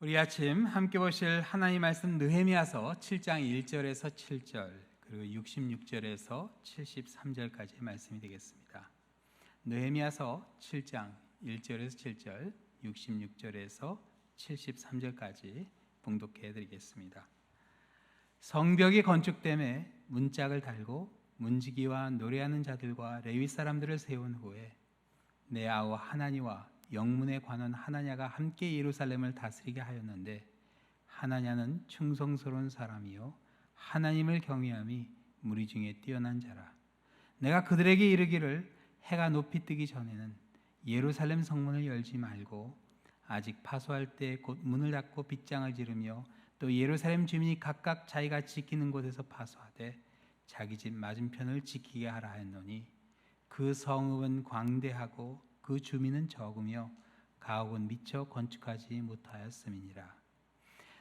우리 아침 함께 보실 하나님 말씀 느헤미야서 7장 1절에서 7절 그리고 66절에서 73절까지의 말씀이 되겠습니다. 느헤미야서 7장 1절에서 7절, 66절에서 73절까지 봉독해 드리겠습니다. 성벽이 건축됨에 문짝을 달고 문지기와 노래하는 자들과 레위 사람들을 세운 후에 내 아우 하나니와 영문의 관원 하나냐가 함께 예루살렘을 다스리게 하였는데 하나냐는 충성스러운 사람이요 하나님을 경외함이 무리 중에 뛰어난 자라. 내가 그들에게 이르기를 해가 높이 뜨기 전에는 예루살렘 성문을 열지 말고 아직 파수할 때 곧 문을 닫고 빗장을 지르며 또 예루살렘 주민이 각각 자기가 지키는 곳에서 파수하되 자기 집 맞은편을 지키게 하라 하였노니 그 성읍은 광대하고 그 주민은 적으며 가옥은 미처 건축하지 못하였음이니라.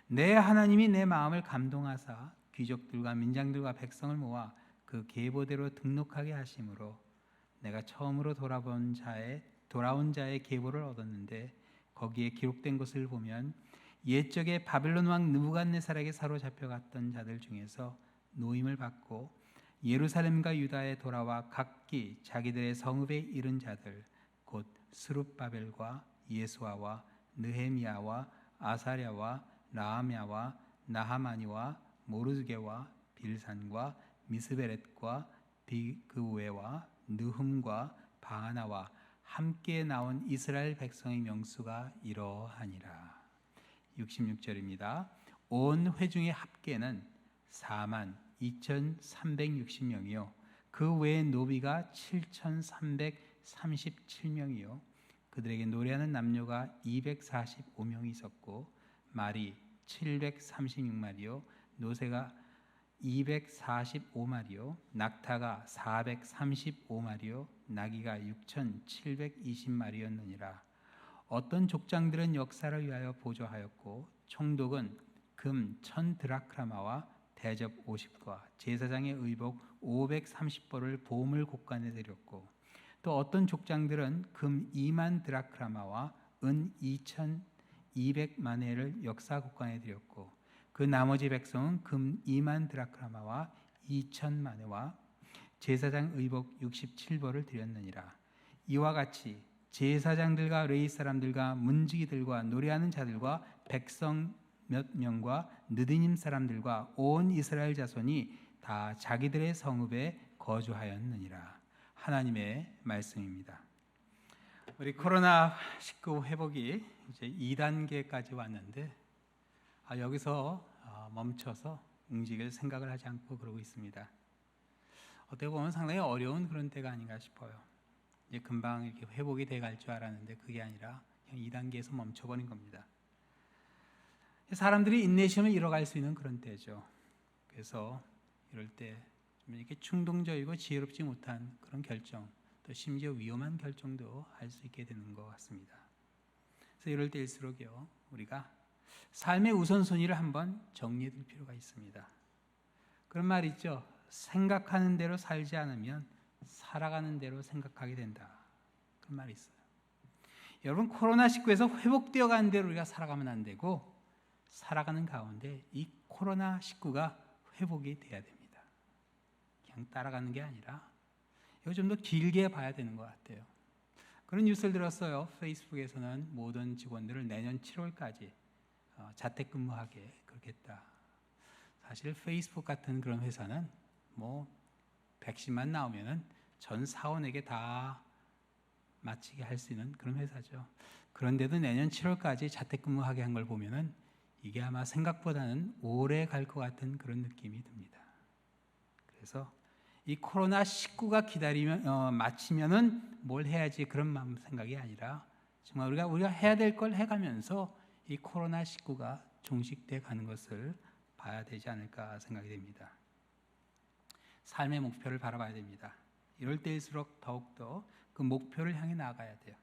내 하나님이 내 마음을 감동하사 귀족들과 민장들과 백성을 모아 그 계보대로 등록하게 하심으로 내가 처음으로 돌아온 자의 계보를 얻었는데 거기에 기록된 것을 보면 옛적에 바벨론 왕 느부갓네살에게 사로잡혀갔던 자들 중에서 노임을 받고 예루살렘과 유다에 돌아와 각기 자기들의 성읍에 이른 자들 곧 스룹바벨과 예수아와 느헤미야와 아사랴와 라하мя와 나하마니와 모르드게와 빌산과 미스베렛과 비그웨와 느흠과 바하나와 함께 나온 이스라엘 백성의 명수가 이러하니라. 66절입니다. 온 회중의 합계는 42,360명이요 그 외의 노비가 7,337명이요 그들에게 노래하는 남녀가 245명이 있었고 말이 736마리요 노새가 245마리요 낙타가 435마리요 나귀가 6,720마리였느니라. 어떤 족장들은 역사를 위하여 보조하였고 총독은 금 1,000드라크마와 대접 50과 제사장의 의복 530벌을 보물 곳간에 드렸고 또 어떤 족장들은 금 2만 드라크마와 은 2,200만 회를 역사 곳간에 드렸고 그 나머지 백성은 금 2만 드라크마와 2,000만 회와 제사장 의복 67벌을 드렸느니라. 이와 같이 제사장들과 레위 사람들과 문지기들과 노래하는 자들과 백성 몇 명과 느디님 사람들과 온 이스라엘 자손이 다 자기들의 성읍에 거주하였느니라. 하나님의 말씀입니다. 우리 코로나19 회복이 이제 2단계까지 왔는데 여기서 멈춰서 움직일 생각을 하지 않고 그러고 있습니다. 어떻게 보면 상당히 어려운 그런 때가 아닌가 싶어요. 이제 금방 이렇게 회복이 돼갈 줄 알았는데 그게 아니라 그냥 2단계에서 멈춰버린 겁니다. 사람들이 인내심을 잃어갈 수 있는 그런 때죠. 그래서 이럴 때 이렇게 충동적이고 지혜롭지 못한 그런 결정, 또 심지어 위험한 결정도 할 수 있게 되는 것 같습니다. 그래서 이럴 때일수록요, 우리가 삶의 우선순위를 한번 정리해 둘 필요가 있습니다. 그런 말 있죠. 생각하는 대로 살지 않으면 살아가는 대로 생각하게 된다. 그런 말이 있어요. 여러분, 코로나19에서 회복되어 가는 대로 우리가 살아가면 안 되고 살아가는 가운데 이 코로나19가 회복이 돼야 됩니다. 그냥 따라가는 게 아니라 이거 좀 더 길게 봐야 되는 것 같아요. 그런 뉴스를 들었어요. 페이스북에서는 모든 직원들을 내년 7월까지 자택근무하게 그렇겠다. 사실 페이스북 같은 그런 회사는 뭐 백신만 나오면은 전 사원에게 다 마치게 할 수 있는 그런 회사죠. 그런데도 내년 7월까지 자택근무하게 한 걸 보면은 이게 아마 생각보다는 오래 갈 것 같은 그런 느낌이 듭니다. 그래서 이 코로나19가 마치면은 뭘 해야지 그런 마음 생각이 아니라 정말 우리가 해야 될 걸 해가면서 이 코로나19가 종식돼 가는 것을 봐야 되지 않을까 생각이 됩니다. 삶의 목표를 바라봐야 됩니다. 이럴 때일수록 더욱더 그 목표를 향해 나아가야 돼요.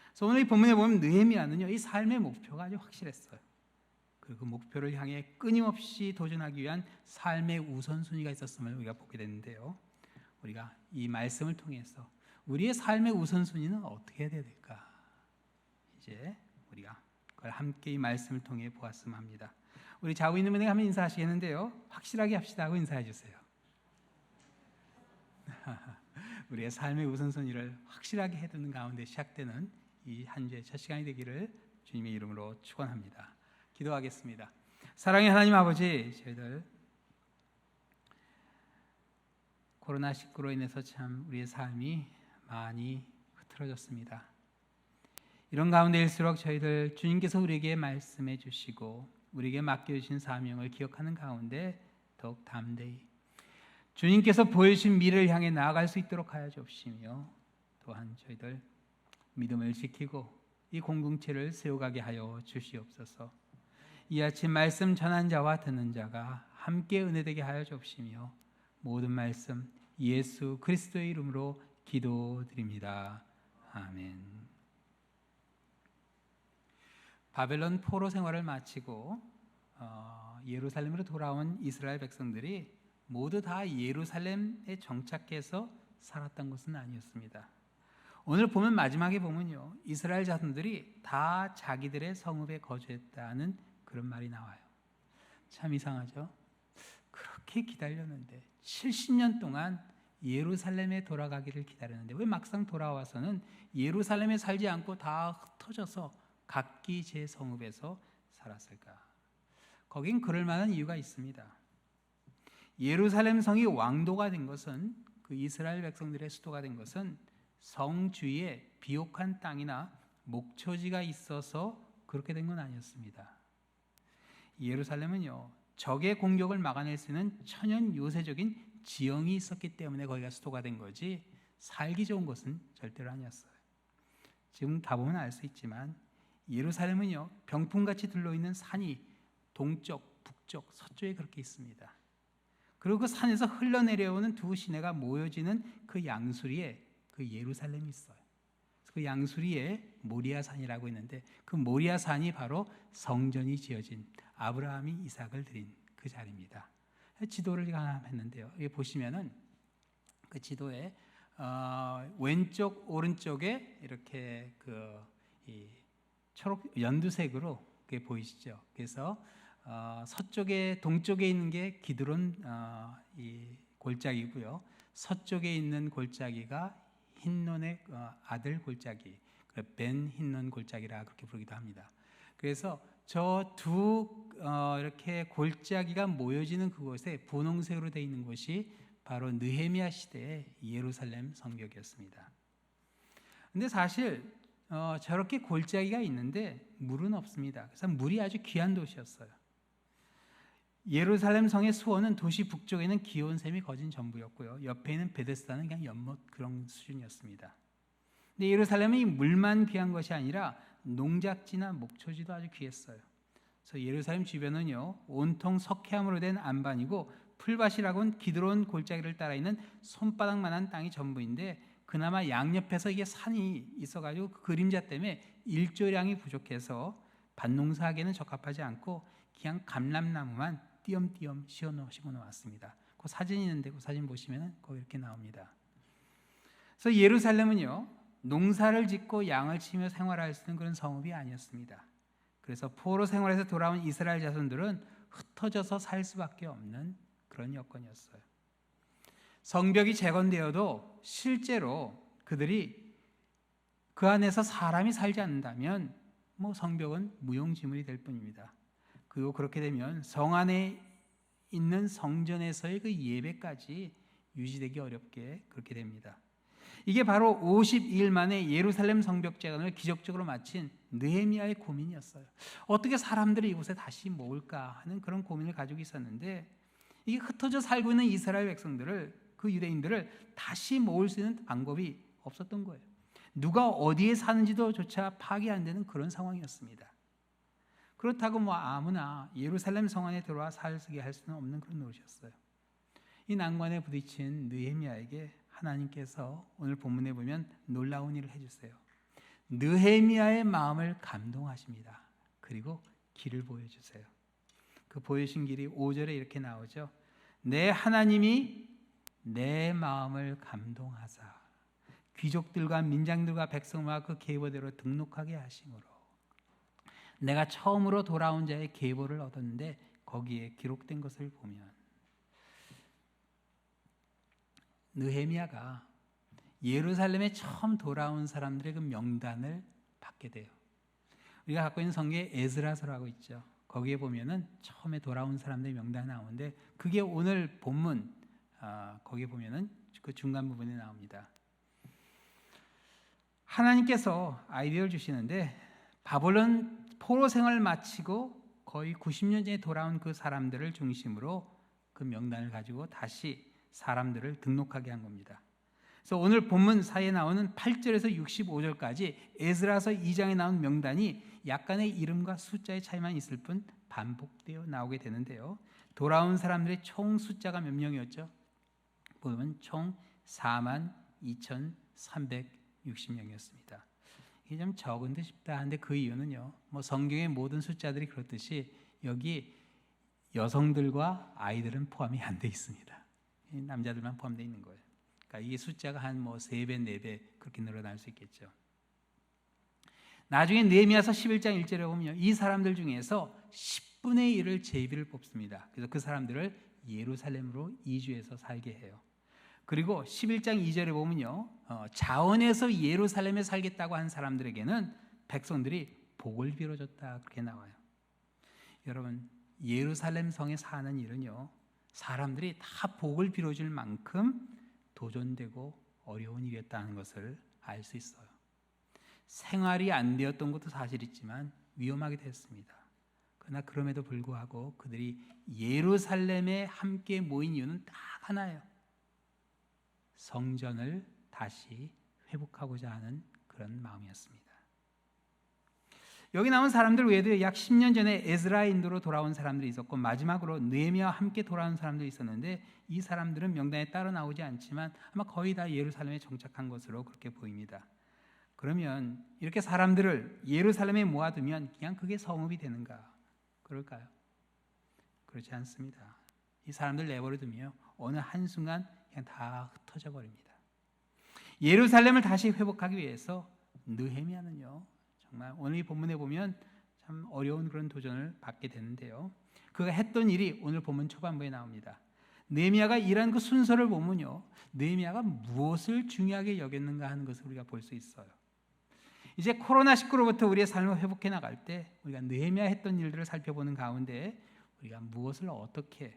그래서 오늘 이 본문에 보면 느헤미야는요, 이 삶의 목표가 아주 확실했어요. 그리고 그 목표를 향해 끊임없이 도전하기 위한 삶의 우선순위가 있었음을 우리가 보게 되는데요. 우리가 이 말씀을 통해서 우리의 삶의 우선순위는 어떻게 해야 될까? 이제 우리가 그걸 함께 이 말씀을 통해 보았으면 합니다. 우리 좌우 있는 분에게 한번 인사하시겠는데요. 확실하게 합시다 하고 인사해 주세요. 우리의 삶의 우선순위를 확실하게 해두는 가운데 시작되는 이 한 주의 첫 시간이 되기를 주님의 이름으로 축원합니다. 기도하겠습니다. 사랑의 하나님 아버지, 저희들 코로나19로 인해서 참 우리의 삶이 많이 흐트러졌습니다. 이런 가운데일수록 저희들 주님께서 우리에게 말씀해 주시고 우리에게 맡겨주신 사명을 기억하는 가운데 더욱 담대히 주님께서 보여주신 미래를 향해 나아갈 수 있도록 하여 주옵시며, 또한 저희들 믿음을 지키고 이 공동체를 세워가게 하여 주시옵소서. 이 아침 말씀 전한 자와 듣는 자가 함께 은혜되게 하여 주옵시며, 모든 말씀 예수 그리스도의 이름으로 기도드립니다. 아멘. 바벨론 포로 생활을 마치고 예루살렘으로 돌아온 이스라엘 백성들이 모두 다 예루살렘에 정착해서 살았던 것은 아니었습니다. 오늘 보면 마지막에 보면요, 이스라엘 자손들이 다 자기들의 성읍에 거주했다는 그런 말이 나와요. 참 이상하죠? 그렇게 기다렸는데 70년 동안 예루살렘에 돌아가기를 기다렸는데 왜 막상 돌아와서는 예루살렘에 살지 않고 다 흩어져서 각기 제 성읍에서 살았을까? 거긴 그럴 만한 이유가 있습니다. 예루살렘 성이 왕도가 된 것은, 그 이스라엘 백성들의 수도가 된 것은 성 주위에 비옥한 땅이나 목초지가 있어서 그렇게 된 건 아니었습니다. 예루살렘은요, 적의 공격을 막아낼 수 있는 천연 요새적인 지형이 있었기 때문에 거기가 수도가 된 거지 살기 좋은 곳은 절대로 아니었어요. 지금 가보면 알 수 있지만 예루살렘은요, 병풍같이 둘러있는 산이 동쪽, 북쪽, 서쪽에 그렇게 있습니다. 그리고 그 산에서 흘러내려오는 두 시내가 모여지는 그 양수리에 그 예루살렘이 있어요. 그 양수리에 모리아산이라고 있는데 그 모리아산이 바로 성전이 지어진 아브라함이 이삭을 드린 그 자리입니다. 지도를 하나 했는데요. 여기 보시면은 그 지도에 왼쪽 오른쪽에 이렇게 이 초록 연두색으로 그게 보이시죠? 그래서 서쪽에 동쪽에 있는 게 기드론 이 골짜기고요. 서쪽에 있는 골짜기가 힌논의 아들 골짜기, 벤 힌논 골짜기라 그렇게 부르기도 합니다. 그래서 저 두 이렇게 골짜기가 모여지는 그곳에 분홍색으로 되어 있는 곳이 바로 느헤미야 시대의 예루살렘 성벽이었습니다. 근데 사실 저렇게 골짜기가 있는데 물은 없습니다. 그래서 물이 아주 귀한 도시였어요. 예루살렘 성의 수원은 도시 북쪽에 있는 기온샘이 거진 전부였고요. 옆에 있는 베데스다는 그냥 연못 그런 수준이었습니다. 근데 예루살렘이 물만 귀한 것이 아니라 농작지나 목초지도 아주 귀했어요. 그래서 예루살렘 주변은요, 온통 석회암으로 된 안반이고 풀밭이라고는 기드론 골짜기를 따라 있는 손바닥만한 땅이 전부인데, 그나마 양옆에서 이게 산이 있어가지고 그 그림자 때문에 일조량이 부족해서 밭농사하기에는 적합하지 않고 그냥 감람나무만 띄엄띄엄 심어 놓았습니다. 그 사진이 있는데 그 사진 보시면 거기 이렇게 나옵니다. 그래서 예루살렘은요, 농사를 짓고 양을 치며 생활할 수 있는 그런 성읍이 아니었습니다. 그래서 포로 생활에서 돌아온 이스라엘 자손들은 흩어져서 살 수밖에 없는 그런 여건이었어요. 성벽이 재건되어도 실제로 그들이 그 안에서 사람이 살지 않는다면 성벽은 무용지물이 될 뿐입니다. 그리고 그렇게 되면 성 안에 있는 성전에서의 그 예배까지 유지되기 어렵게 그렇게 됩니다. 이게 바로 52일 만에 예루살렘 성벽 재건을 기적적으로 마친 느헤미야의 고민이었어요. 어떻게 사람들이 이곳에 다시 모을까 하는 그런 고민을 가지고 있었는데, 이게 흩어져 살고 있는 이스라엘 백성들을, 그 유대인들을 다시 모을 수 있는 방법이 없었던 거예요. 누가 어디에 사는지도 조차 파악이 안 되는 그런 상황이었습니다. 그렇다고 아무나 예루살렘 성 안에 들어와 살게 할 수는 없는 그런 노릇이었어요. 이 난관에 부딪힌 느헤미야에게 하나님께서 오늘 본문에 보면 놀라운 일을 해주세요. 느헤미야의 마음을 감동하십니다. 그리고 길을 보여주세요. 그 보여주신 길이 5절에 이렇게 나오죠. 내 하나님이 내 마음을 감동하사 귀족들과 민장들과 백성과 그 계보대로 등록하게 하심으로 내가 처음으로 돌아온 자의 계보를 얻었는데 거기에 기록된 것을 보면 느헤미야가 예루살렘에 처음 돌아온 사람들의 그 명단을 받게 돼요. 우리가 갖고 있는 성경에 에스라서라고 있죠. 거기에 보면은 처음에 돌아온 사람들의 명단이 나오는데 그게 오늘 본문 거기에 보면은 그 중간 부분에 나옵니다. 하나님께서 아이디어를 주시는데 바벨론 포로 생활을 마치고 거의 90년 전에 돌아온 그 사람들을 중심으로 그 명단을 가지고 다시 사람들을 등록하게 한 겁니다. 그래서 오늘 본문 사이에 나오는 8절에서 65절까지 에스라서 2장에 나온 명단이 약간의 이름과 숫자의 차이만 있을 뿐 반복되어 나오게 되는데요. 돌아온 사람들의 총 숫자가 몇 명이었죠? 보면 총 42,360명이었습니다. 이게 좀 적은 듯 싶다 하는데 그 이유는요. 뭐 성경의 모든 숫자들이 그렇듯이 여기 여성들과 아이들은 포함이 안 돼 있습니다. 남자들만 포함되어 있는 거예요. 그러니까 이 숫자가 한 뭐 3배, 4배 그렇게 늘어날 수 있겠죠. 나중에 느헤미야서 11장 1절에 보면요. 이 사람들 중에서 10분의 1을 제비를 뽑습니다. 그래서 그 사람들을 예루살렘으로 이주해서 살게 해요. 그리고 11장 2절에 보면요. 자원에서 예루살렘에 살겠다고 한 사람들에게는 백성들이 복을 빌어줬다 그렇게 나와요. 여러분 예루살렘 성에 사는 일은요. 사람들이 다 복을 빌어줄 만큼 도전되고 어려운 일이었다는 것을 알 수 있어요. 생활이 안 되었던 것도 사실이지만 위험하게 됐습니다. 그러나 그럼에도 불구하고 그들이 예루살렘에 함께 모인 이유는 딱 하나예요. 성전을 다시 회복하고자 하는 그런 마음이었습니다. 여기 나온 사람들 외에도 약 10년 전에 에스라의 인도로 돌아온 사람들이 있었고 마지막으로 느헤미야와 함께 돌아온 사람들이 있었는데 이 사람들은 명단에 따로 나오지 않지만 아마 거의 다 예루살렘에 정착한 것으로 그렇게 보입니다. 그러면 이렇게 사람들을 예루살렘에 모아두면 그냥 그게 성읍이 되는가? 그럴까요? 그렇지 않습니다. 이 사람들 내버려두면 어느 한순간 그냥 다 흩어져 버립니다. 예루살렘을 다시 회복하기 위해서 느헤미야는요. 정말 오늘 이 본문에 보면 참 어려운 그런 도전을 받게 되는데요. 그가 했던 일이 오늘 본문 초반부에 나옵니다. 느헤미야가 일한 그 순서를 보면요. 느헤미야가 무엇을 중요하게 여겼는가 하는 것을 우리가 볼 수 있어요. 이제 코로나19로부터 우리의 삶을 회복해 나갈 때 우리가 느헤미야 했던 일들을 살펴보는 가운데 우리가 무엇을 어떻게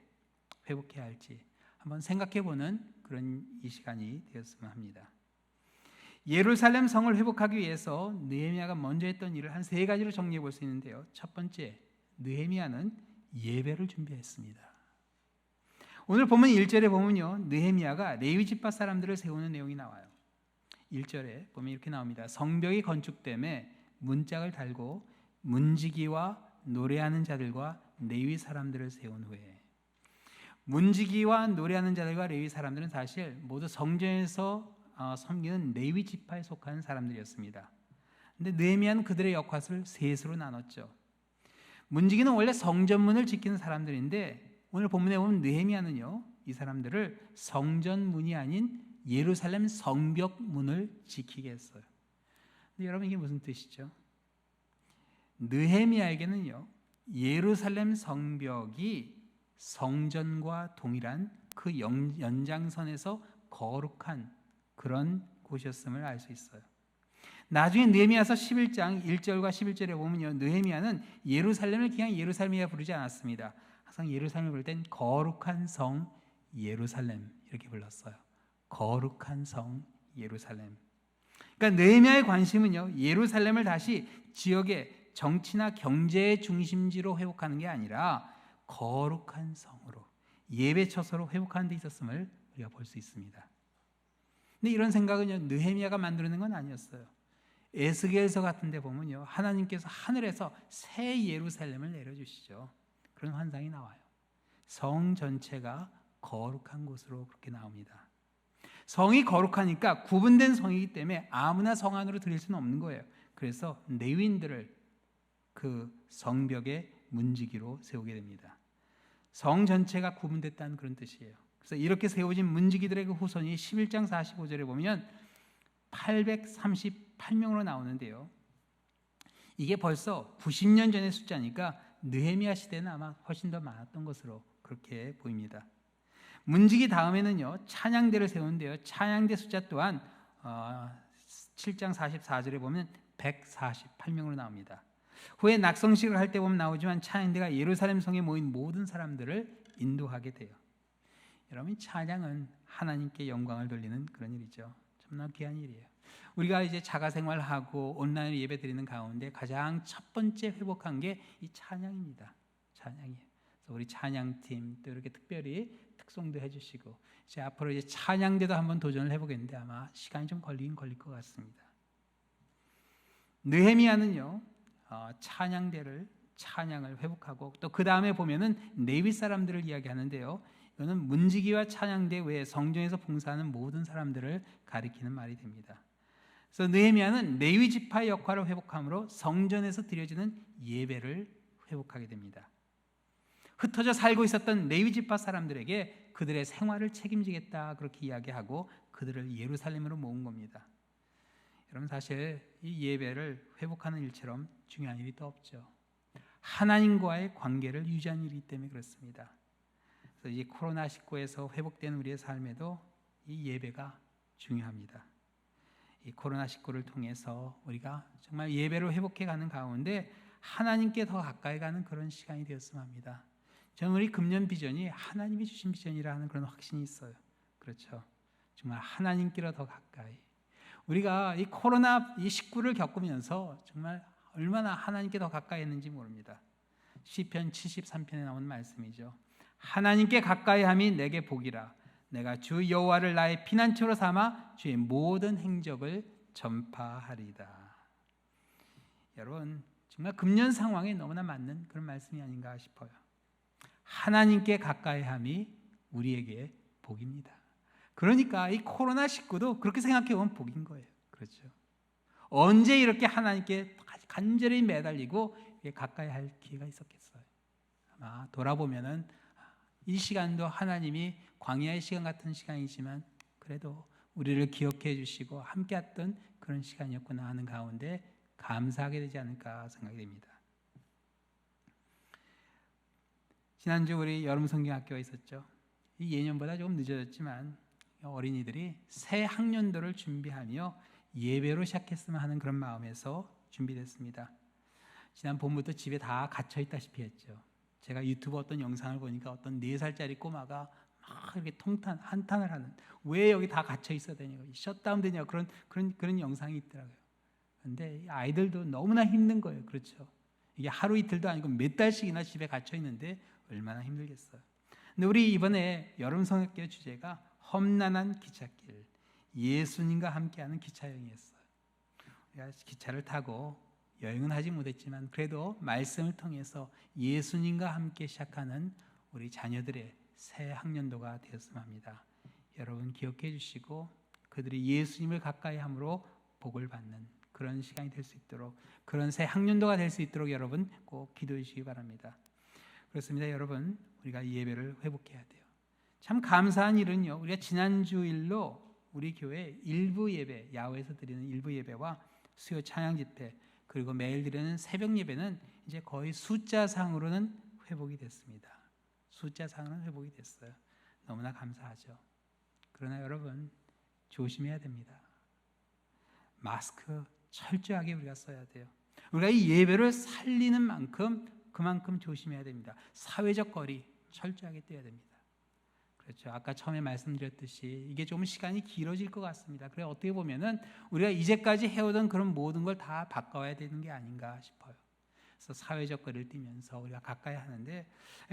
회복해야 할지 한번 생각해보는 그런 이 시간이 되었으면 합니다. 예루살렘 성을 회복하기 위해서 느헤미야가 먼저 했던 일을 한 3가지로 정리해 볼 수 있는데요. 첫 번째, 느헤미야는 예배를 준비했습니다. 오늘 본문 1절에 보면요. 느헤미야가 레위 지파 사람들을 세우는 내용이 나와요. 1절에 보면 이렇게 나옵니다. 성벽이 건축됨에 문짝을 달고 문지기와 노래하는 자들과 레위 사람들을 세운 후에 문지기와 노래하는 자들과 레위 사람들은 사실 모두 성전에서 섬기는 레위 지파에 속하는 사람들이었습니다. 그런데 느헤미야는 그들의 역할을 셋으로 나눴죠. 문지기는 원래 성전문을 지키는 사람들인데 오늘 본문에 보면 느헤미야는요. 이 사람들을 성전문이 아닌 예루살렘 성벽문을 지키게 했어요. 근데 여러분 이게 무슨 뜻이죠? 느헤미야에게는요. 예루살렘 성벽이 성전과 동일한 그 연장선에서 거룩한 그런 곳이었음을 알 수 있어요. 나중에 느헤미야서 11장 1절과 11절에 보면요. 느헤미야는 예루살렘을 그냥 예루살렘이라 부르지 않았습니다. 항상 예루살렘을 부를 땐 거룩한 성 예루살렘 이렇게 불렀어요. 거룩한 성 예루살렘. 그러니까 느헤미야의 관심은요. 예루살렘을 다시 지역의 정치나 경제의 중심지로 회복하는 게 아니라 거룩한 성으로 예배 처소로 회복하는 데 있었음을 우리가 볼 수 있습니다. 근데 이런 생각은요. 느헤미야가 만들어낸 건 아니었어요. 에스겔서 같은 데 보면요. 하나님께서 하늘에서 새 예루살렘을 내려주시죠. 그런 환상이 나와요. 성 전체가 거룩한 곳으로 그렇게 나옵니다. 성이 거룩하니까 구분된 성이기 때문에 아무나 성 안으로 들일 수는 없는 거예요. 그래서 레위인들을 그 성벽의 문지기로 세우게 됩니다. 성 전체가 구분됐다는 그런 뜻이에요. 그래서 이렇게 세워진 문지기들의 그 후손이 11장 45절에 보면 838명으로 나오는데요. 이게 벌써 90년 전의 숫자니까 느헤미야 시대는 아마 훨씬 더 많았던 것으로 그렇게 보입니다. 문지기 다음에는요, 찬양대를 세우는데요. 찬양대 숫자 또한 7장 44절에 보면 148명으로 나옵니다. 후에 낙성식을 할 때 보면 나오지만 찬양대가 예루살렘 성에 모인 모든 사람들을 인도하게 돼요. 여러분, 찬양은 하나님께 영광을 돌리는 그런 일이죠. 참나 귀한 일이에요. 우리가 이제 자가생활하고 온라인으로 예배드리는 가운데 가장 첫 번째 회복한 게 이 찬양입니다. 찬양이에요. 그래서 우리 찬양팀 또 이렇게 특별히 특송도 해주시고 이제 앞으로 이제 찬양대도 한번 도전을 해보겠는데 아마 시간이 좀 걸릴 것 같습니다. 느헤미야는요, 찬양을 회복하고 또 그 다음에 보면은 레위 사람들을 이야기하는데요. 이거는 문지기와 찬양대 외에 성전에서 봉사하는 모든 사람들을 가리키는 말이 됩니다. 그래서 느헤미야는 레위 지파의 역할을 회복함으로 성전에서 드려지는 예배를 회복하게 됩니다. 흩어져 살고 있었던 레위 지파 사람들에게 그들의 생활을 책임지겠다 그렇게 이야기하고 그들을 예루살렘으로 모은 겁니다. 여러분, 사실 이 예배를 회복하는 일처럼 중요한 일이 또 없죠. 하나님과의 관계를 유지하는 일이기 때문에 그렇습니다. 그래서 이 코로나19에서 회복된 우리의 삶에도 이 예배가 중요합니다. 이 코로나19를 통해서 우리가 정말 예배를 회복해 가는 가운데 하나님께 더 가까이 가는 그런 시간이 되었으면 합니다. 저는 우리 금년 비전이 하나님이 주신 비전이라는 그런 확신이 있어요. 그렇죠. 정말 하나님께로 더 가까이. 우리가 이 코로나19를 겪으면서 정말 얼마나 하나님께 더 가까이 했는지 모릅니다. 시편 73편에 나오는 말씀이죠. 하나님께 가까이 함이 내게 복이라. 내가 주 여호와를 나의 피난처로 삼아 주의 모든 행적을 전파하리다. 여러분, 정말 금년 상황에 너무나 맞는 그런 말씀이 아닌가 싶어요. 하나님께 가까이 함이 우리에게 복입니다. 그러니까 이 코로나19도 그렇게 생각해 보면 복인 거예요. 그렇죠. 언제 이렇게 하나님께 간절히 매달리고 가까이 할 기회가 있었겠어요. 아마 돌아보면은 이 시간도 하나님이 광야의 시간 같은 시간이지만 그래도 우리를 기억해 주시고 함께했던 그런 시간이었구나 하는 가운데 감사하게 되지 않을까 생각이 됩니다. 지난주 우리 여름 성경학교가 있었죠. 이 예년보다 조금 늦어졌지만 어린이들이 새 학년도를 준비하며 예배로 시작했으면 하는 그런 마음에서 준비됐습니다. 지난 봄부터 집에 다 갇혀 있다시피 했죠. 제가 유튜브 어떤 영상을 보니까 어떤 4살짜리 꼬마가 막 이렇게 한탄을 하는, 왜 여기 다 갇혀 있어야 되냐, 셧다운 되냐, 그런 영상이 있더라고요. 그런데 아이들도 너무나 힘든 거예요. 그렇죠. 이게 하루 이틀도 아니고 몇 달씩이나 집에 갇혀 있는데 얼마나 힘들겠어요. 근데 우리 이번에 여름 성경학교 주제가 험난한 기찻길, 예수님과 함께하는 기차 여행이었어요. 우리가 기차를 타고 여행은 하지 못했지만 그래도 말씀을 통해서 예수님과 함께 시작하는 우리 자녀들의 새 학년도가 되었으면 합니다. 여러분 기억해 주시고 그들이 예수님을 가까이 함으로 복을 받는 그런 시간이 될 수 있도록, 그런 새 학년도가 될 수 있도록 여러분 꼭 기도해 주시기 바랍니다. 그렇습니다. 여러분, 우리가 예배를 회복해야 돼요. 참 감사한 일은요, 우리가 지난주일로 우리 교회 일부 예배, 야외에서 드리는 일부 예배와 수요 찬양 집회, 그리고 매일 드리는 새벽 예배는 이제 거의 숫자상으로는 회복이 됐습니다. 숫자상으로는 회복이 됐어요. 너무나 감사하죠. 그러나 여러분 조심해야 됩니다. 마스크 철저하게 우리가 써야 돼요. 우리가 이 예배를 살리는 만큼 그만큼 조심해야 됩니다. 사회적 거리 철저하게 떼야 됩니다. 그렇죠. 아까 처음에 말씀드렸듯이 이게 좀 시간이 길어질 것 같습니다. 그래 어떻게 보면은 우리가 이제까지 해오던 그런 모든 걸 다 바꿔야 되는 게 아닌가 싶어요. 그래서 사회적 거리를 띄면서 우리가 가까이 하는데,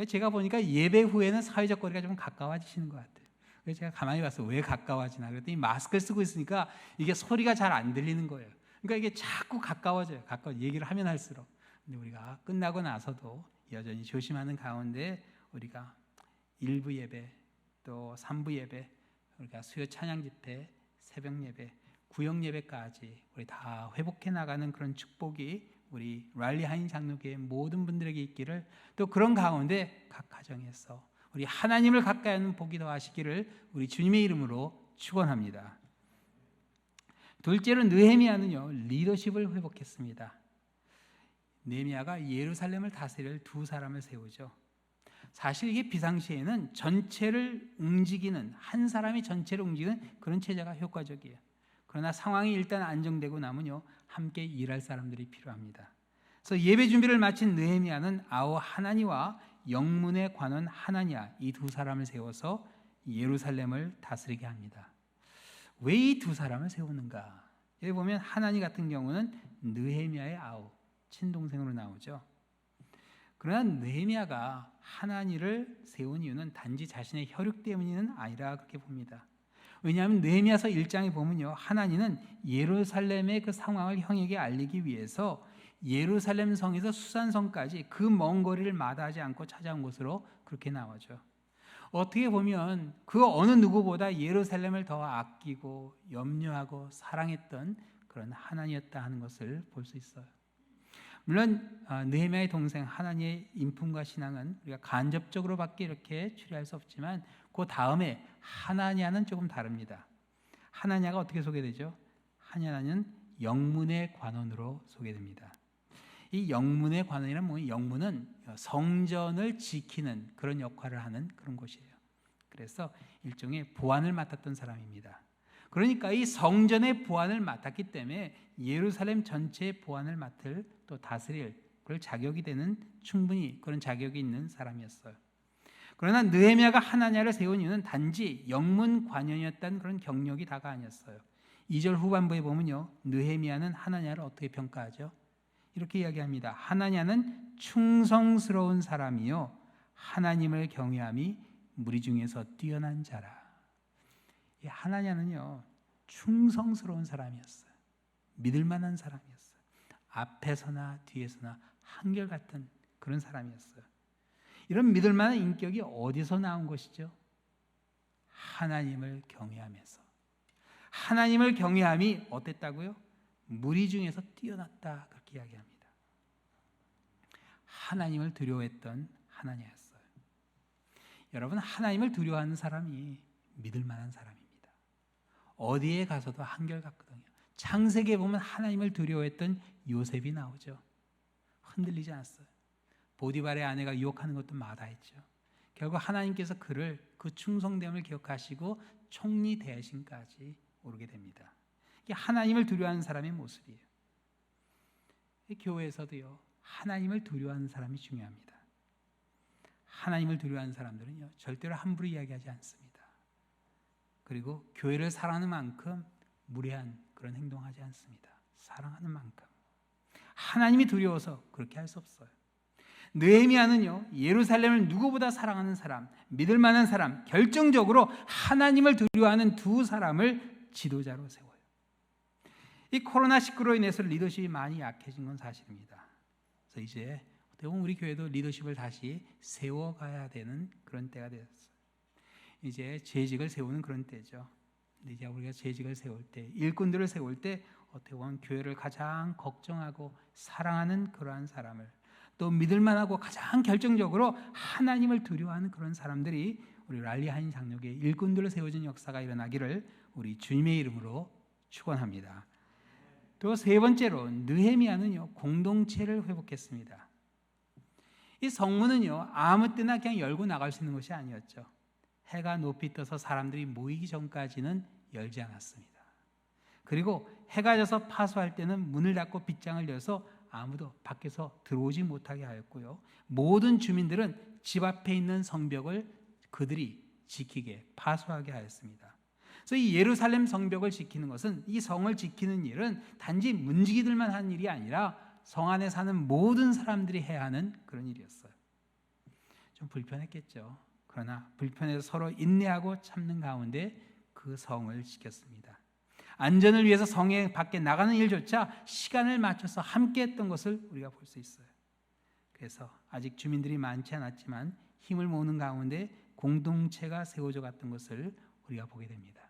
제가 보니까 예배 후에는 사회적 거리가 좀 가까워지시는 것 같아요. 그래서 제가 가만히 봐서 왜 가까워지나 그랬더니 마스크를 쓰고 있으니까 이게 소리가 잘 안 들리는 거예요. 그러니까 이게 자꾸 가까워져요. 얘기를 하면 할수록. 근데 우리가 끝나고 나서도 여전히 조심하는 가운데 우리가 일부 예배, 또 3부 예배, 우리가 수요 찬양 집회, 새벽 예배, 구역 예배까지 우리 다 회복해 나가는 그런 축복이 우리 랄리 하인 장로교회 모든 분들에게 있기를, 또 그런 가운데 각 가정에서 우리 하나님을 가까이 하는 복이 더하시기를 우리 주님의 이름으로 축원합니다. 둘째로 느헤미야는요, 리더십을 회복했습니다. 느헤미야가 예루살렘을 다스릴 두 사람을 세우죠. 사실 이게 비상시에는 전체를 움직이는, 한 사람이 전체를 움직이는 그런 체제가 효과적이에요. 그러나 상황이 일단 안정되고 나면요, 함께 일할 사람들이 필요합니다. 그래서 예배 준비를 마친 느헤미야는 아우 하나니와 영문의 관원 하나니야, 이 두 사람을 세워서 예루살렘을 다스리게 합니다. 왜 이 두 사람을 세우는가? 여기 보면 하나니 같은 경우는 느헤미야의 아우, 친동생으로 나오죠. 그러나 느헤미야가 하나니를 세운 이유는 단지 자신의 혈육 때문은 아니라 그렇게 봅니다. 왜냐하면 느헤미야서 1장에 보면요, 하나니는 예루살렘의 그 상황을 형에게 알리기 위해서 예루살렘 성에서 수산성까지 그 먼 거리를 마다하지 않고 찾아온 것으로 그렇게 나오죠. 어떻게 보면 그 어느 누구보다 예루살렘을 더 아끼고 염려하고 사랑했던 그런 하나니였다 하는 것을 볼 수 있어요. 물론 느헤미야의 동생 하나니의 인품과 신앙은 우리가 간접적으로밖에 이렇게 추리할 수 없지만 그 다음에 하나니아는 조금 다릅니다. 하나니아가 어떻게 소개되죠? 하나니아는 영문의 관원으로 소개됩니다. 이 영문의 관원이란 뭐예요? 영문은 성전을 지키는 그런 역할을 하는 그런 곳이에요. 그래서 일종의 보안을 맡았던 사람입니다. 그러니까 이 성전의 보안을 맡았기 때문에 예루살렘 전체의 보안을 맡을 또 다스릴 그럴 자격이 되는 충분히 그런 자격이 있는 사람이었어요. 그러나 느헤미야가 하나니아를 세운 이유는 단지 영문 관원이었다는 그런 경력이 다가 아니었어요. 2절 후반부에 보면요, 느헤미야는 하나니아를 어떻게 평가하죠? 이렇게 이야기합니다. 하나니아는 충성스러운 사람이요 하나님을 경외함이 무리 중에서 뛰어난 자라. 이 하나니아는요 충성스러운 사람이었어요. 믿을 만한 사람이었어요. 앞에서나 뒤에서나 한결같은 그런 사람이었어요. 이런 믿을 만한 인격이 어디서 나온 것이죠? 하나님을 경외하면서. 하나님을 경외함이 어땠다고요? 무리 중에서 뛰어났다, 그렇게 이야기합니다. 하나님을 두려워했던 하나니아였어요. 여러분, 하나님을 두려워하는 사람이 믿을 만한 사람입니다. 어디에 가서도 한결같거든요. 창세기에 보면 하나님을 두려워했던 요셉이 나오죠. 흔들리지 않았어요. 보디발의 아내가 유혹하는 것도 마다했죠. 결국 하나님께서 그를 그 충성됨을 기억하시고 총리 대신까지 오르게 됩니다. 이게 하나님을 두려워하는 사람의 모습이에요. 교회에서도요, 하나님을 두려워하는 사람이 중요합니다. 하나님을 두려워하는 사람들은요, 절대로 함부로 이야기하지 않습니다. 그리고 교회를 사랑하는 만큼 무례한 그런 행동하지 않습니다. 사랑하는 만큼. 하나님이 두려워서 그렇게 할 수 없어요. 느헤미야는요, 예루살렘을 누구보다 사랑하는 사람, 믿을 만한 사람, 결정적으로 하나님을 두려워하는 두 사람을 지도자로 세워요. 이 코로나19로 인해서 리더십이 많이 약해진 건 사실입니다. 그래서 이제 어떻게 보면 우리 교회도 리더십을 다시 세워가야 되는 그런 때가 되었어요. 이제 재직을 세우는 그런 때죠. 이제 우리가 재직을 세울 때, 일꾼들을 세울 때 어떻게 보면 교회를 가장 걱정하고 사랑하는 그러한 사람을, 또 믿을만하고 가장 결정적으로 하나님을 두려워하는 그런 사람들이 우리 랄리 한인 장로교회 일꾼들로 세워진 역사가 일어나기를 우리 주님의 이름으로 축원합니다. 또 세 번째로 느헤미야는요, 공동체를 회복했습니다. 이 성문은요, 아무 때나 그냥 열고 나갈 수 있는 것이 아니었죠. 해가 높이 떠서 사람들이 모이기 전까지는 열지 않았습니다. 그리고 해가 져서 파수할 때는 문을 닫고 빗장을 열어서 아무도 밖에서 들어오지 못하게 하였고요. 모든 주민들은 집 앞에 있는 성벽을 그들이 지키게, 파수하게 하였습니다. 그래서 이 예루살렘 성벽을 지키는 것은, 이 성을 지키는 일은 단지 문지기들만 하는 일이 아니라 성 안에 사는 모든 사람들이 해야 하는 그런 일이었어요. 좀 불편했겠죠. 그러나 불편해서 서로 인내하고 참는 가운데 그 성을 지켰습니다. 안전을 위해서 성에 밖에 나가는 일조차 시간을 맞춰서 함께 했던 것을 우리가 볼 수 있어요. 그래서 아직 주민들이 많지 않았지만 힘을 모으는 가운데 공동체가 세워져 갔던 것을 우리가 보게 됩니다.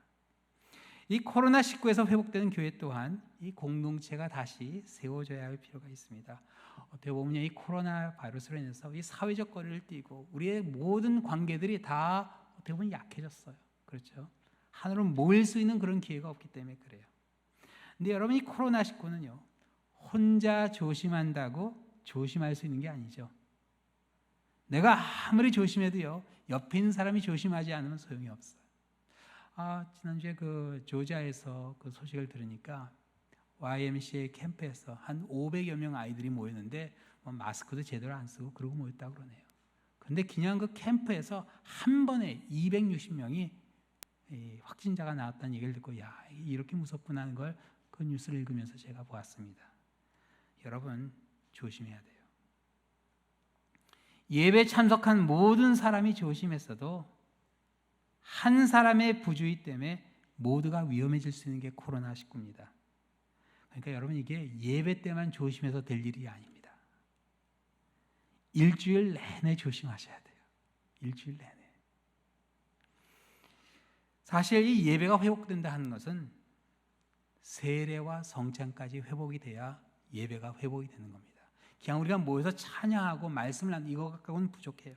이 코로나19에서 회복되는 교회 또한 이 공동체가 다시 세워져야 할 필요가 있습니다. 어떻게 보면 이 코로나 바이러스로 인해서 이 사회적 거리를 띄고 우리의 모든 관계들이 다 어떻게 보면 약해졌어요. 그렇죠? 하나로 모일 수 있는 그런 기회가 없기 때문에 그래요. 근데 여러분, 이 코로나19는요, 혼자 조심한다고 조심할 수 있는 게 아니죠. 내가 아무리 조심해도요, 옆에 있는 사람이 조심하지 않으면 소용이 없어요. 지난주에 그 조지아에서 그 소식을 들으니까 YMCA 캠프에서 한 500여 명 아이들이 모였는데 마스크도 제대로 안 쓰고 그러고 모였다고 그러네요. 그런데 그냥 그 캠프에서 한 번에 260명이 확진자가 나왔다는 얘기를 듣고 이렇게 무섭구나 하는 걸 그 뉴스를 읽으면서 제가 보았습니다. 여러분 조심해야 돼요. 예배 참석한 모든 사람이 조심했어도 한 사람의 부주의 때문에 모두가 위험해질 수 있는 게 코로나19입니다. 그러니까 여러분 이게 예배 때만 조심해서 될 일이 아닙니다. 일주일 내내 조심하셔야 돼요. 일주일 내내. 사실 이 예배가 회복된다 하는 것은 세례와 성찬까지 회복이 돼야 예배가 회복이 되는 겁니다. 그냥 우리가 모여서 찬양하고 말씀을 하는 이거 갖고는 부족해요.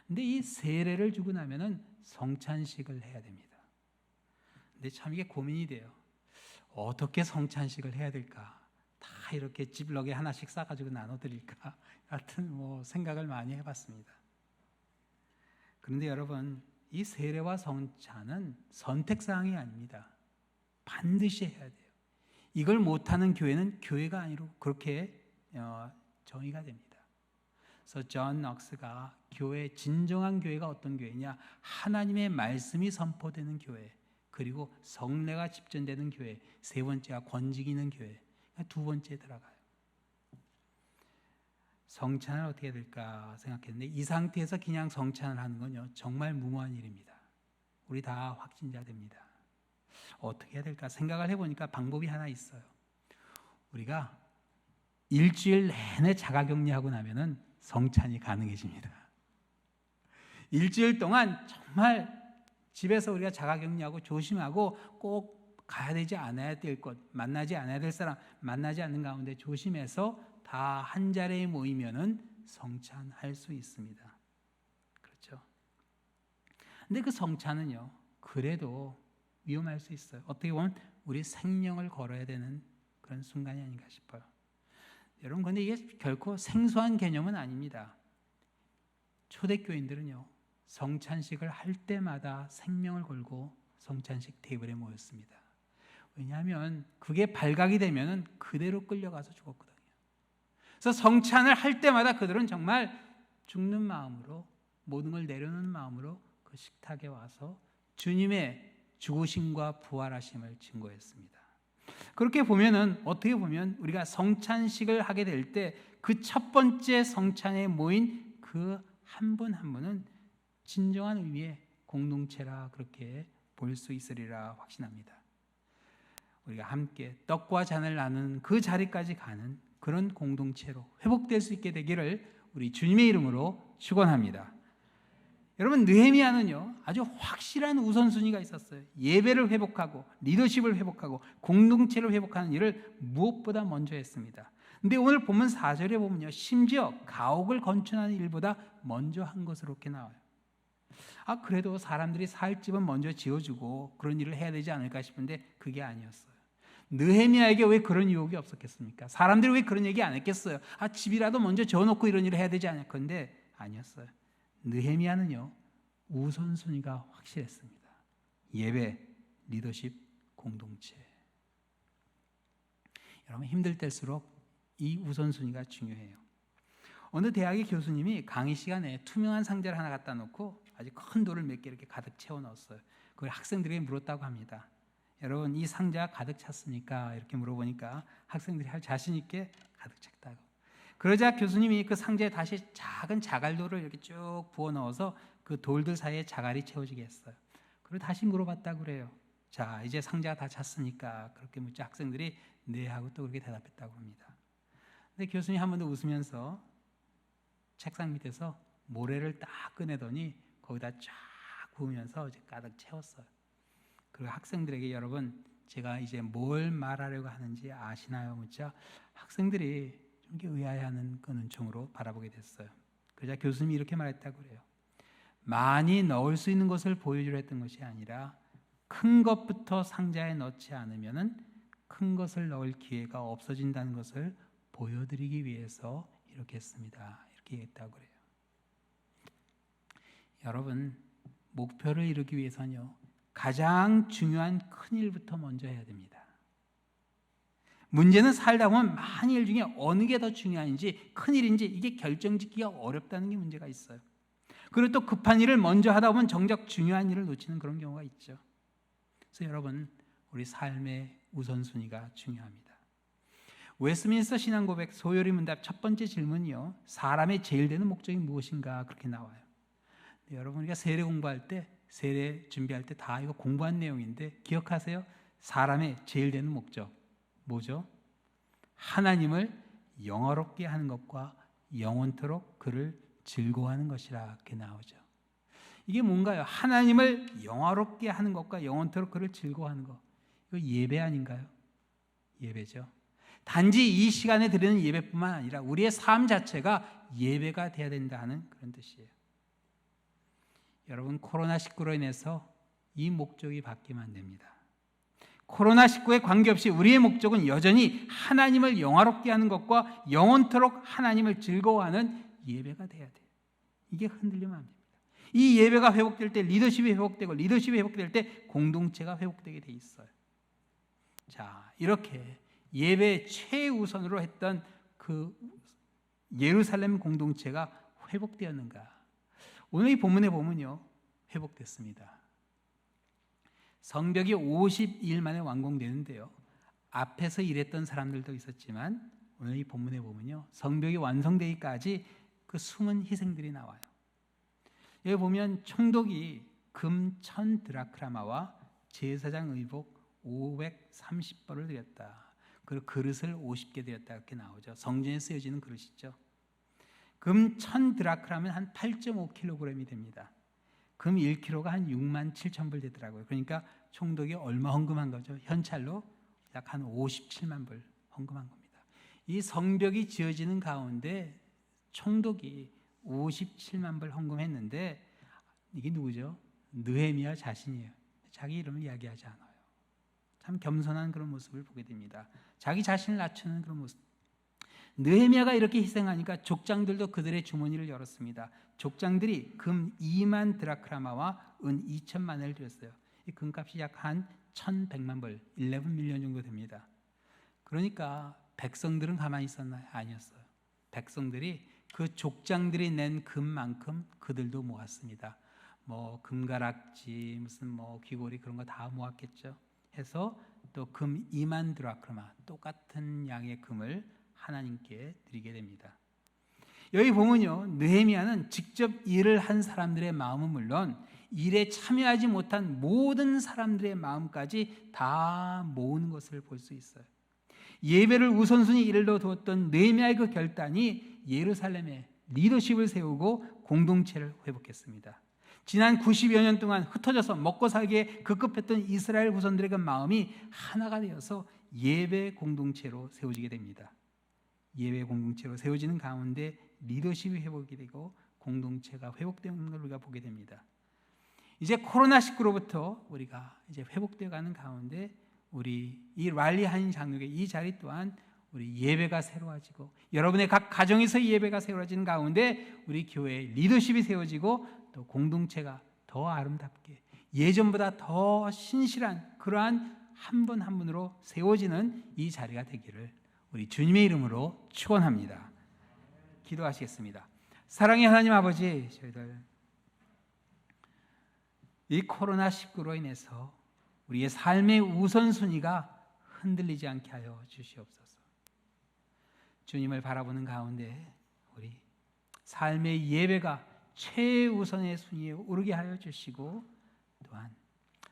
근데 이 세례를 주고 나면은 성찬식을 해야 됩니다. 근데 참 이게 고민이 돼요. 어떻게 성찬식을 해야 될까? 다 이렇게 집럭에 하나씩 싸가지고 나눠드릴까? 같은 생각을 많이 해봤습니다. 그런데 여러분, 이 세례와 성찬은 선택사항이 아닙니다. 반드시 해야 돼요. 이걸 못하는 교회는 교회가 아니고 그렇게 정의가 됩니다. 그래서 존 넉스가 진정한 교회가 어떤 교회냐? 하나님의 말씀이 선포되는 교회, 그리고 성례가 집전되는 교회, 세 번째가 권직이 있는 교회, 두 번째 들어가요. 성찬을 어떻게 해야 될까 생각했는데 이 상태에서 그냥 성찬을 하는 건요 정말 무모한 일입니다. 우리 다 확진자 됩니다. 어떻게 해야 될까 생각을 해보니까 방법이 하나 있어요. 우리가 일주일 내내 자가격리하고 나면은 성찬이 가능해집니다. 일주일 동안 정말 집에서 우리가 자가격리하고 조심하고 꼭 가야 되지 않아야 될 것, 만나지 않아야 될 사람 만나지 않는 가운데 조심해서 다 한 자리에 모이면은 성찬할 수 있습니다. 그렇죠? 근데 그 성찬은요, 그래도 위험할 수 있어요. 어떻게 보면 우리 생명을 걸어야 되는 그런 순간이 아닌가 싶어요. 여러분, 근데 이게 결코 생소한 개념은 아닙니다. 초대교인들은요, 성찬식을 할 때마다 생명을 걸고 성찬식 테이블에 모였습니다. 왜냐하면 그게 발각이 되면 그대로 끌려가서 죽었거든요. 그래서 성찬을 할 때마다 그들은 정말 죽는 마음으로, 모든 걸 내려놓는 마음으로 그 식탁에 와서 주님의 죽으심과 부활하심을 증거했습니다. 그렇게 보면은, 어떻게 보면 우리가 성찬식을 하게 될 때 그 첫 번째 성찬에 모인 그 한 분 한 분은 진정한 의미의 공동체라 그렇게 볼 수 있으리라 확신합니다. 우리가 함께 떡과 잔을 나누는 그 자리까지 가는 그런 공동체로 회복될 수 있게 되기를 우리 주님의 이름으로 축원합니다. 여러분, 느헤미야는요 아주 확실한 우선순위가 있었어요. 예배를 회복하고 리더십을 회복하고 공동체를 회복하는 일을 무엇보다 먼저 했습니다. 근데 오늘 본문 4절에 보면요, 심지어 가옥을 건축하는 일보다 먼저 한 것으로 이렇게 나와요. 그래도 사람들이 살 집은 먼저 지어주고 그런 일을 해야 되지 않을까 싶은데 그게 아니었어요. 느헤미야에게 왜 그런 유혹이 없었겠습니까? 사람들이 왜 그런 얘기 안 했겠어요? 집이라도 먼저 지어놓고 이런 일을 해야 되지 않을까? 그런데 아니었어요. 느헤미야는요 우선순위가 확실했습니다. 예배, 리더십, 공동체. 여러분, 힘들 때일수록 이 우선순위가 중요해요. 어느 대학의 교수님이 강의 시간에 투명한 상자를 하나 갖다 놓고 아주 큰 돌을 몇 개 이렇게 가득 채워 넣었어요. 그걸 학생들에게 물었다고 합니다. 여러분, 이 상자 가득 찼습니까? 이렇게 물어보니까 학생들이 할 자신 있게 가득 찼다고. 그러자 교수님이 그 상자에 다시 작은 자갈돌을 이렇게 쭉 부어 넣어서 그 돌들 사이에 자갈이 채워지게 했어요. 그리고 다시 물어봤다고 그래요. 자, 이제 상자가 다 찼으니까. 그렇게 묻자 학생들이 네 하고 또 그렇게 대답했다고 합니다. 근데 교수님이 한 번 더 웃으면서 책상 밑에서 모래를 딱 꺼내더니 거기다 쫙 부으면서 이제 가득 채웠어요. 그리고 학생들에게, 여러분, 제가 이제 뭘 말하려고 하는지 아시나요? 묻자 학생들이 좀 의아해하는 그 눈총으로 바라보게 됐어요. 그러자 교수님이 이렇게 말했다고 그래요. 많이 넣을 수 있는 것을 보여주려 했던 것이 아니라 큰 것부터 상자에 넣지 않으면은 큰 것을 넣을 기회가 없어진다는 것을 보여드리기 위해서 이렇게 했습니다. 이렇게 했다고 그래요. 여러분, 목표를 이루기 위해서는요, 가장 중요한 큰 일부터 먼저 해야 됩니다. 문제는 살다 보면 많은 일 중에 어느 게 더 중요한지, 큰 일인지 이게 결정짓기가 어렵다는 게 문제가 있어요. 그리고 또 급한 일을 먼저 하다 보면 정작 중요한 일을 놓치는 그런 경우가 있죠. 그래서 여러분, 우리 삶의 우선순위가 중요합니다. 웨스트민스터 신앙고백 소요리 문답 첫 번째 질문이요, 사람의 제일 되는 목적이 무엇인가, 그렇게 나와요. 네, 여러분, 우리가 세례 공부할 때, 세례 준비할 때 다 이거 공부한 내용인데 기억하세요? 사람의 제일 되는 목적 뭐죠? 하나님을 영화롭게 하는 것과 영원토록 그를 즐거워하는 것이라 이렇게 나오죠. 이게 뭔가요? 하나님을 영화롭게 하는 것과 영원토록 그를 즐거워하는 것. 이거 예배 아닌가요? 예배죠. 단지 이 시간에 드리는 예배뿐만 아니라 우리의 삶 자체가 예배가 돼야 된다는 그런 뜻이에요. 여러분, 코로나19로 인해서 이 목적이 바뀌면 안 됩니다. 코로나19에 관계없이 우리의 목적은 여전히 하나님을 영화롭게 하는 것과 영원토록 하나님을 즐거워하는 예배가 돼야 돼요. 이게 흔들리면 안 됩니다. 이 예배가 회복될 때 리더십이 회복되고, 리더십이 회복될 때 공동체가 회복되게 돼 있어요. 자, 이렇게 예배 최우선으로 했던 그 예루살렘 공동체가 회복되었는가? 오늘 이 본문에 보면요, 회복됐습니다. 성벽이 50일 만에 완공되는데요, 앞에서 일했던 사람들도 있었지만 오늘 이 본문에 보면요, 성벽이 완성되기까지 그 숨은 희생들이 나와요. 여기 보면 총독이 금 1000 드라크마와 제사장 의복 530벌을 드렸다. 그리고 그릇을 50개 드렸다, 이렇게 나오죠. 성전에 쓰여지는 그릇이죠. 금 1000 드라크라면 한 8.5kg이 됩니다. 금 1kg가 한 6만 7천 불 되더라고요. 그러니까 총독이 얼마 헌금한 거죠? 현찰로 약 한 57만 불 헌금한 겁니다. 이 성벽이 지어지는 가운데 총독이 57만 불 헌금했는데, 이게 누구죠? 느헤미야 자신이에요. 자기 이름을 이야기하지 않아요. 참 겸손한 그런 모습을 보게 됩니다. 자기 자신을 낮추는 그런 모습. 느헤미야가 이렇게 희생하니까 족장들도 그들의 주머니를 열었습니다. 족장들이 금 2만 드라크마와 은 2천만을 드렸어요. 이 금값이 약 한 1,100만 불, 11밀리언 정도 됩니다. 그러니까 백성들은 가만히 있었나요? 아니었어요. 백성들이 그 족장들이 낸 금만큼 그들도 모았습니다. 뭐 금가락지, 무슨 뭐 귀고리 그런 거 다 모았겠죠. 해서 또 금 2만 드라크마, 똑같은 양의 금을 하나님께 드리게 됩니다. 여기 보면요, 느헤미야는 직접 일을 한 사람들의 마음은 물론 일에 참여하지 못한 모든 사람들의 마음까지 다 모은 것을 볼 수 있어요. 예배를 우선순위 1로 두었던 느헤미야의 그 결단이 예루살렘에 리더십을 세우고 공동체를 회복했습니다. 지난 90여 년 동안 흩어져서 먹고 살기에 급급했던 이스라엘 후손들의 그 마음이 하나가 되어서 예배 공동체로 세워지게 됩니다. 예배 공동체로 세워지는 가운데 리더십이 회복이 되고 공동체가 회복되는 걸 우리가 보게 됩니다. 이제 코로나19로부터 우리가 이제 회복되어 가는 가운데 우리 이 랄리한 장로의 이 자리 또한 우리 예배가 새로워지고, 여러분의 각 가정에서 예배가 새로워지는 가운데 우리 교회의 리더십이 세워지고, 또 공동체가 더 아름답게 예전보다 더 신실한 그러한 한 분 한 분으로 세워지는 이 자리가 되기를 우리 주님의 이름으로 축원합니다. 기도하시겠습니다. 사랑의 하나님 아버지, 저희들 이 코로나19로 인해서 우리의 삶의 우선순위가 흔들리지 않게 하여 주시옵소서. 주님을 바라보는 가운데 우리 삶의 예배가 최우선의 순위에 오르게 하여 주시고, 또한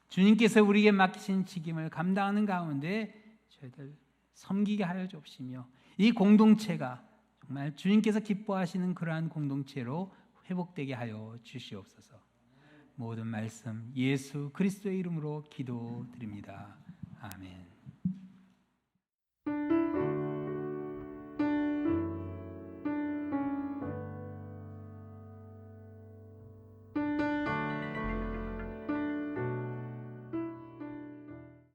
주님께서 우리에게 맡기신 직임을 감당하는 가운데 저희들 섬기게 하여 주옵시며, 이 공동체가 정말 주님께서 기뻐하시는 그러한 공동체로 회복되게 하여 주시옵소서. 모든 말씀 예수 그리스도의 이름으로 기도드립니다. 아멘.